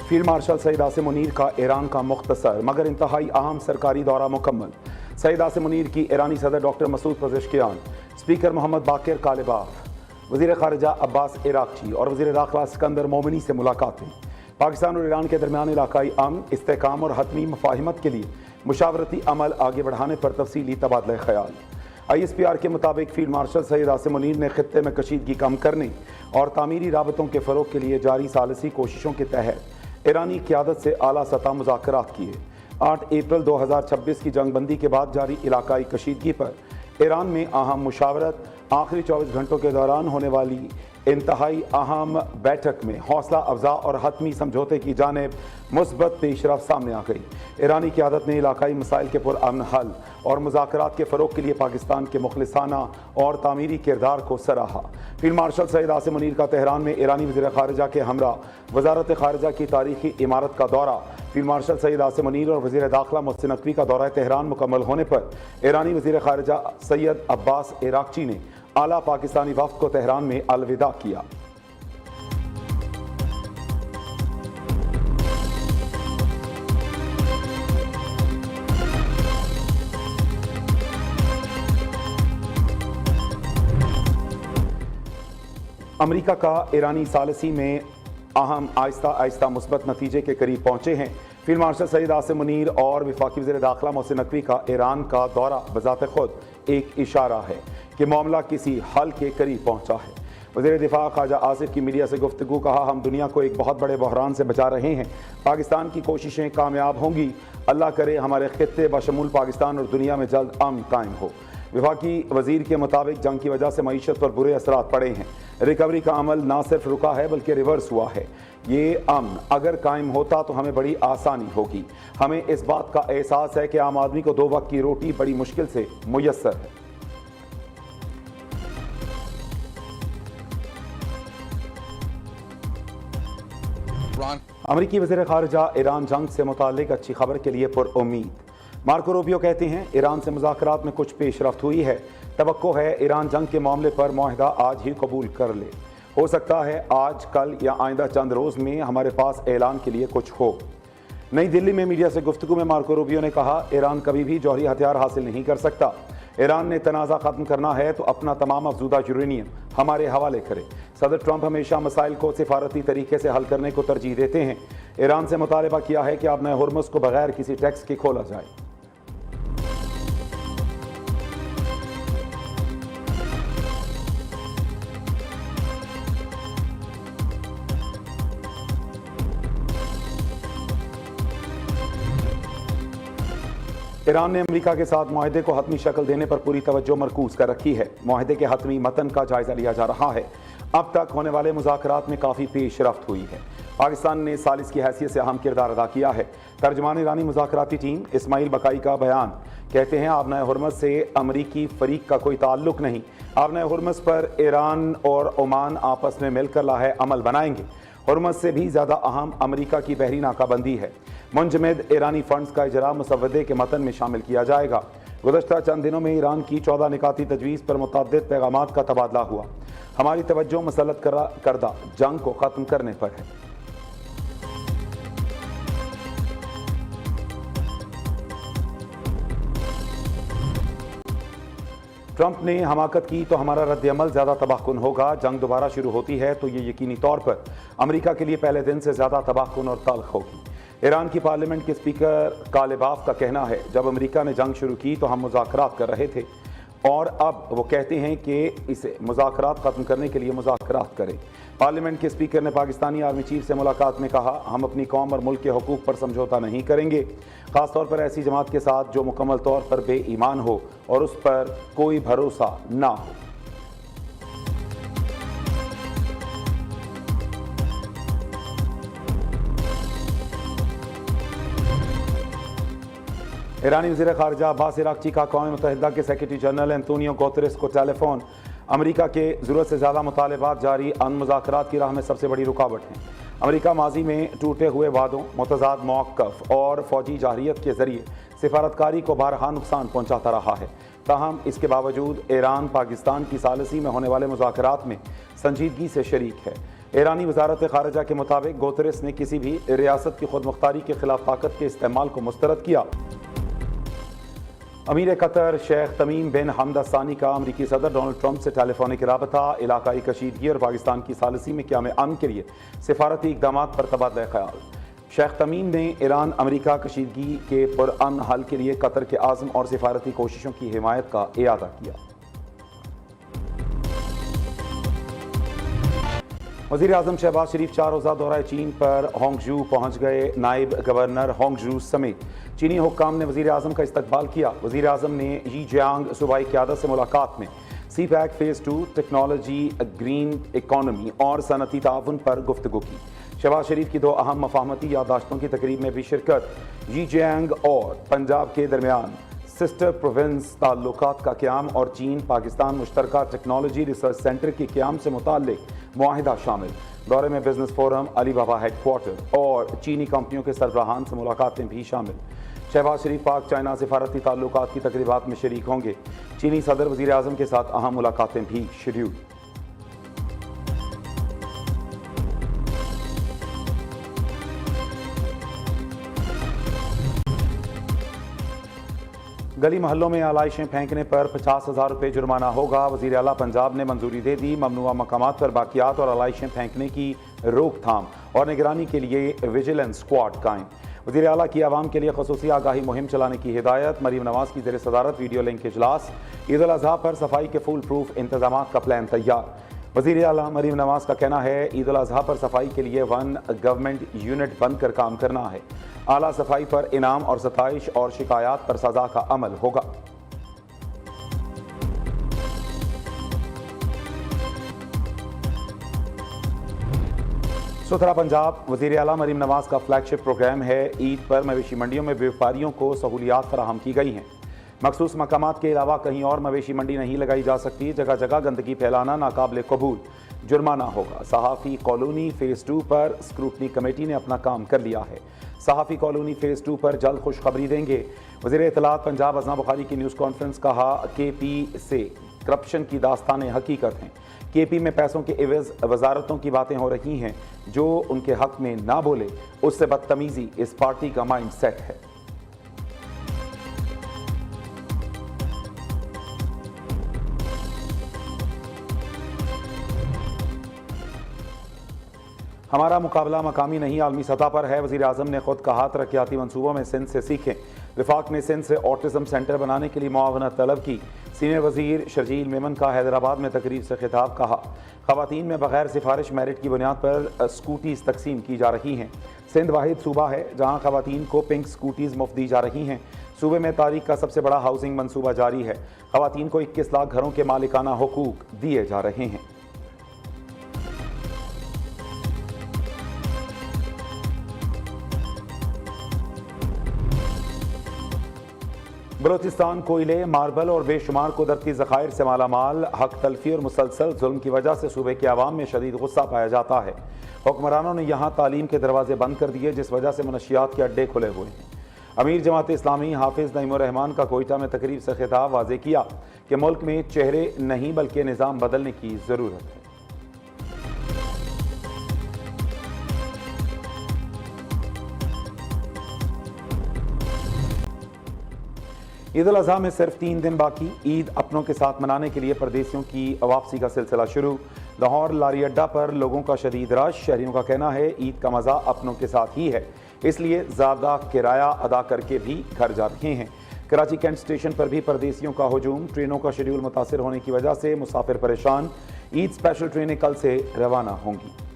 Field marshal Saeed Asim Munir का Iran का मुख्तसर मगर इंतहाई अहम सरकारी दौरा मुकम्मल। सईद आसिम मुनीर की ईरानी सदर डॉक्टर मसूद पज़ेश्कियान, स्पीकर मोहम्मद बाकिर कालिबाफ, वज़ीर ख़ारिजा अब्बास इराक़ची और वज़ीर दाखिला सिकंदर मोमिनी से मुलाकातें। पाकिस्तान और ईरान के दरमियान इलाकाई अमन, इस्तेहकाम और हतमी मफाहिमत के लिए मुशावरती अमल आगे बढ़ाने पर तफसीली तबादला ख्याल। ISPR के मुताबिक फील्ड मार्शल सईद आसिम मुनीर ने खित्ते में कशीदगी कम करने और तामीरी राबतों के फ़रोग़ के लिए जारी सालसी कोशिशों के तहत ईरानी क़यादत से आला सतह मुज़ाकरात किए। 8 अप्रैल 2026 की जंगबंदी के बाद जारी इलाकाई कशीदगी पर ईरान में अहम मुशावरत आखिरी 24 घंटों के दौरान होने वाली इंतहाई अहम बैठक में हौसला अफजा और हतमी समझौते की जानिब मुस्बत पेशरफ सामने आ गई। ईरानी क़यादत ने इलाकाई मसाइल के पुरअमन हल और मुज़ाकरात के फ़रोग़ के लिए पाकिस्तान के मुखलिसाना और तामीरी किरदार को सराहा। फील्ड मार्शल सईद आसिम मुनीर का तेहरान में ईरानी वज़ीर ख़ारिजा के हमरा वज़ारत ख़ारिजा की तारीख़ी इमारत का दौरा। फील्ड मार्शल सईद आसिम मुनीर और वज़ीर दाखिला मोहसिन नकवी का दौरा तेहरान मुकम्मल होने पर ईरानी वज़ीर ख़ारिजा सैयद अब्बास इराक़ची ने आला पाकिस्तानी वफ़द को तेहरान में अलविदा किया। अमेरिका का ईरानी सालसी में अहम आहिस्ता आहिस्ता मुस्बत नतीजे के करीब पहुंचे हैं। फील्ड मार्शल सईद आसिम मुनीर और वफाकी वज़ीर दाखिला मोहसिन नकवी का ईरान का दौरा बज़ात खुद एक इशारा है कि मामला किसी हल के करीब पहुंचा है। वज़ीर दिफा ख्वाजा आसिफ की मीडिया से गुफ्तगू, कहा हम दुनिया को एक बहुत बड़े बहरान से बचा रहे हैं। पाकिस्तान की कोशिशें कामयाब होंगी। अल्लाह करे हमारे खित्ते बशमूल पाकिस्तान और दुनिया में जल्द अमन कायम हो। विफाकी वज़ीर के मुताबिक जंग की वजह से मईशत पर बुरे असरात पड़े हैं। रिकवरी का अमल ना सिर्फ रुका है बल्कि रिवर्स हुआ है। ये अमन अगर कायम होता तो हमें बड़ी आसानी होगी। हमें इस बात का एहसास है कि आम आदमी को 2 वक्त की रोटी बड़ी मुश्किल से मुयस्सर है। अमरीकी वज़ीर ख़ारिजा ईरान जंग से मुताल्लिक अच्छी खबर के लिए पुरउम्मीद। मार्को रूबियो कहते हैं ईरान से मुज़ाकरात में कुछ पेशरफ्त हुई है। तवक्को है ईरान जंग के मामले पर मुआहिदा आज ही कबूल कर ले। हो सकता है आज, कल या आइंदा चंद रोज़ में हमारे पास ऐलान के लिए कुछ हो। नई दिल्ली में मीडिया से गुफ्तगू में मार्को रूबियो ने कहा ईरान कभी भी जौहरी हथियार हासिल नहीं कर सकता। ईरान ने तनाज़ा ख़त्म करना है तो अपना तमाम अफजूदा यूरेनियम हमारे हवाले करे। सदर ट्रंप हमेशा मसाइल को सिफारती तरीके से हल करने को तरजीह देते हैं। ईरान से मुतालबा किया है कि अब नए हुर्मुज़ को बगैर किसी टैक्स के खोला जाए। ईरान ने अमेरिका के साथ मुआहदे को हतमी शक्ल देने पर पूरी तवज्जो मरकूज कर रखी है। मुआहदे के हतमी मतन का जायजा लिया जा रहा है। अब तक होने वाले मुज़ाकरात में काफ़ी पेशरफ्त हुई है। पाकिस्तान ने सालिस की हैसियत से अहम किरदार अदा किया है। तर्जमान ईरानी मुज़ाकराती टीम इस्माइल बकाई का बयान, कहते हैं आबनाए हुर्मुज़ से अमरीकी फ़रीक का कोई ताल्लुक नहीं। आबनाए हुर्मुज़ पर ईरान और ओमान आपस में मिलकर लाहे अमल बनाएंगे। हुर्मुज़ से भी ज़्यादा अहम अमरीका की बहरी नाकाबंदी है। मुंजमद ईरानी फंड्स का इजरा मुसवदे के मतन में शामिल किया जाएगा। गुज़श्ता चंद दिनों में ईरान की 14 निकाती तजवीज़ पर मुतअद्दिद पैगामात का तबादला हुआ। हमारी तवज्जो मुसल्लत करदा जंग को ख़त्म करने पर है। ट्रंप ने हमाकत की तो हमारा रद्द-ए-अमल ज़्यादा तबाहकुन होगा। जंग दोबारा शुरू होती है तो ये यकीनी तौर पर अमेरिका के लिए पहले दिन से ज़्यादा तबाहकुन और तल्ख होगी। ईरान की पार्लियामेंट के स्पीकर कालिबाफ का कहना है जब अमेरिका ने जंग शुरू की तो हम मुज़ाकरात कर रहे थे और अब वो कहते हैं कि इसे मुज़ाकरात ख़त्म करने के लिए मुज़ाकरात करें। पार्लियामेंट के स्पीकर ने पाकिस्तानी आर्मी चीफ से मुलाकात में कहा हम अपनी कौम और मुल्क के हुकूक पर समझौता नहीं करेंगे, ख़ास तौर पर ऐसी जमात के साथ जो मुकम्मल तौर पर बेईमान हो और उस पर कोई भरोसा ना हो। ईरानी वज़ीर ख़ारिजा अब्बास इराक़ची का अक़वाम मुत्तहिदा के सेक्रेटरी जनरल एंटोनियो गुतेरेस को टेलीफोन, अमेरिका के ज़रूरत से ज़्यादा मुतालबात जारी अमन मुज़ाकरात की राह में सबसे बड़ी रुकावट हैं। अमेरिका माजी में टूटे हुए वादों, मुतज़ाद मौक़िफ़ और फ़ौजी जाहिरियत के ज़रिए सिफारतकारी को बारहा नुकसान पहुँचाता रहा है। ताहम इसके बावजूद ईरान पाकिस्तान की सालसी में होने वाले मुज़ाकरात में संजीदगी से शरीक है। ایرانی وزارت خارجہ کے مطابق گوتریس نے کسی بھی ریاست کی خود مختاری کے خلاف طاقت کے استعمال کو مسترد کیا۔ امیر قطر شیخ تمیم بن حمد الثانی کا امریکی صدر ڈونلڈ ٹرمپ سے ٹیلی فونک رابطہ، علاقائی کشیدگی اور پاکستان کی ثالثی میں قیام امن کے لیے سفارتی اقدامات پر تبادلہ خیال۔ شیخ تمیم نے ایران امریکہ کشیدگی کے پرامن حل کے لیے قطر کے عزم اور سفارتی کوششوں کی حمایت کا اعادہ کیا۔ وزیر اعظم شہباز شریف 4 روزہ دورہ چین پر ہانگجو پہنچ گئے۔ نائب گورنر ہانگجو سمیت چینی حکام نے وزیر اعظم کا استقبال کیا۔ وزیر اعظم نے یی جیانگ صوبائی قیادت سے ملاقات میں CPEC phase 2، technology, green economy اور صنعتی تعاون پر گفتگو کی۔ شہباز شریف کی 2 اہم مفاہمتی یادداشتوں کی تقریب میں بھی شرکت۔ یی جیانگ اور پنجاب کے درمیان سسٹر پروونس تعلقات کا قیام اور چین پاکستان مشترکہ ٹیکنالوجی ریسرچ سینٹر کے قیام سے متعلق معاہدہ شامل۔ دورے میں بزنس فورم، علی بابا ہیڈ کوارٹر اور چینی کمپنیوں کے سربراہان سے ملاقاتیں بھی شامل۔ شہباز شریف پاک چائنا سفارتی تعلقات کی تقریبات میں شریک ہوں گے۔ چینی صدر وزیر اعظم کے ساتھ اہم ملاقاتیں بھی شیڈول۔ گلی محلوں میں آلائشیں پھینکنے پر 50,000 روپے جرمانہ ہوگا۔ وزیر اعلیٰ پنجاب نے منظوری دے دی۔ ممنوعہ مقامات پر باقیات اور آلائشیں پھینکنے کی روک تھام اور نگرانی کے لیے ویجیلنس اسکواڈ قائم۔ وزیر اعلیٰ کی عوام کے لیے خصوصی آگاہی مہم چلانے کی ہدایت۔ مریم نواز کی زیر صدارت ویڈیو لنک اجلاس۔ عید الاضحیٰ پر صفائی کے فول پروف انتظامات کا پلان تیار۔ وزیر اعلیٰ مریم نواز کا کہنا ہے عید الاضحیٰ پر صفائی کے لیے 1 گورنمنٹ یونٹ بن کر کام کرنا ہے۔ اعلیٰ صفائی پر انعام اور ستائش اور شکایات پر سزا کا عمل ہوگا۔ ستھرا پنجاب وزیر اعلیٰ مریم نواز کا فلیگ شپ پروگرام ہے۔ عید پر مویشی منڈیوں میں بیوپاریوں کو سہولیات فراہم کی گئی ہیں۔ مخصوص مقامات کے علاوہ کہیں اور مویشی منڈی نہیں لگائی جا سکتی۔ جگہ جگہ گندگی پھیلانا ناقابل قبول، جرمانہ ہوگا۔ صحافی کالونی فیز 2 پر اسکروٹنی کمیٹی نے اپنا کام کر لیا ہے۔ صحافی کالونی فیز 2 پر جلد خوشخبری دیں گے۔ وزیر اطلاعات پنجاب ازنا بخاری کی نیوز کانفرنس، کہا کے پی سے کرپشن کی داستانیں حقیقت ہیں۔ کے پی میں پیسوں کے عوض وزارتوں کی باتیں ہو رہی ہیں۔ جو ان کے حق میں نہ بولے اس سے بدتمیزی اس پارٹی کا مائنڈ سیٹ ہے۔ ہمارا مقابلہ مقامی نہیں عالمی سطح پر ہے۔ وزیر اعظم نے خود کہا ترقیاتی منصوبوں میں سندھ سے سیکھیں۔ وفاق نے سندھ سے آٹزم سینٹر بنانے کے لیے معاونت طلب کی۔ سینئر وزیر شرجیل میمن کا حیدرآباد میں تقریب سے خطاب، کہا خواتین میں بغیر سفارش میرٹ کی بنیاد پر اسکوٹیز تقسیم کی جا رہی ہیں۔ سندھ واحد صوبہ ہے جہاں خواتین کو پنک اسکوٹیز مفت دی جا رہی ہیں۔ صوبے میں تاریخ کا سب سے بڑا ہاؤسنگ منصوبہ جاری ہے۔ خواتین کو 21 لاکھ گھروں کے مالکانہ حقوق دیے جا رہے ہیں۔ بلوچستان کوئلے، ماربل اور بے شمار قدرتی ذخائر سے مالا مال۔ حق تلفی اور مسلسل ظلم کی وجہ سے صوبے کے عوام میں شدید غصہ پایا جاتا ہے۔ حکمرانوں نے یہاں تعلیم کے دروازے بند کر دیے جس وجہ سے منشیات کے اڈے کھلے ہوئے ہیں۔ امیر جماعت اسلامی حافظ نعیم الرحمان کا کوئٹہ میں تقریب سے خطاب، واضح کیا کہ ملک میں چہرے نہیں بلکہ نظام بدلنے کی ضرورت ہے۔ عید الاضحیٰ میں صرف 3 دن باقی۔ عید اپنوں کے ساتھ منانے کے لیے پردیسیوں کی واپسی کا سلسلہ شروع۔ لاہور لاری اڈہ پر لوگوں کا شدید رش۔ شہریوں کا کہنا ہے عید کا مزہ اپنوں کے ساتھ ہی ہے، اس لیے زیادہ کرایہ ادا کر کے بھی گھر جا رہے ہیں۔ کراچی کینٹ اسٹیشن پر بھی پردیسیوں کا ہجوم۔ ٹرینوں کا شیڈول متاثر ہونے کی وجہ سے مسافر پریشان۔ عید اسپیشل ٹرینیں کل سے روانہ ہوں گی۔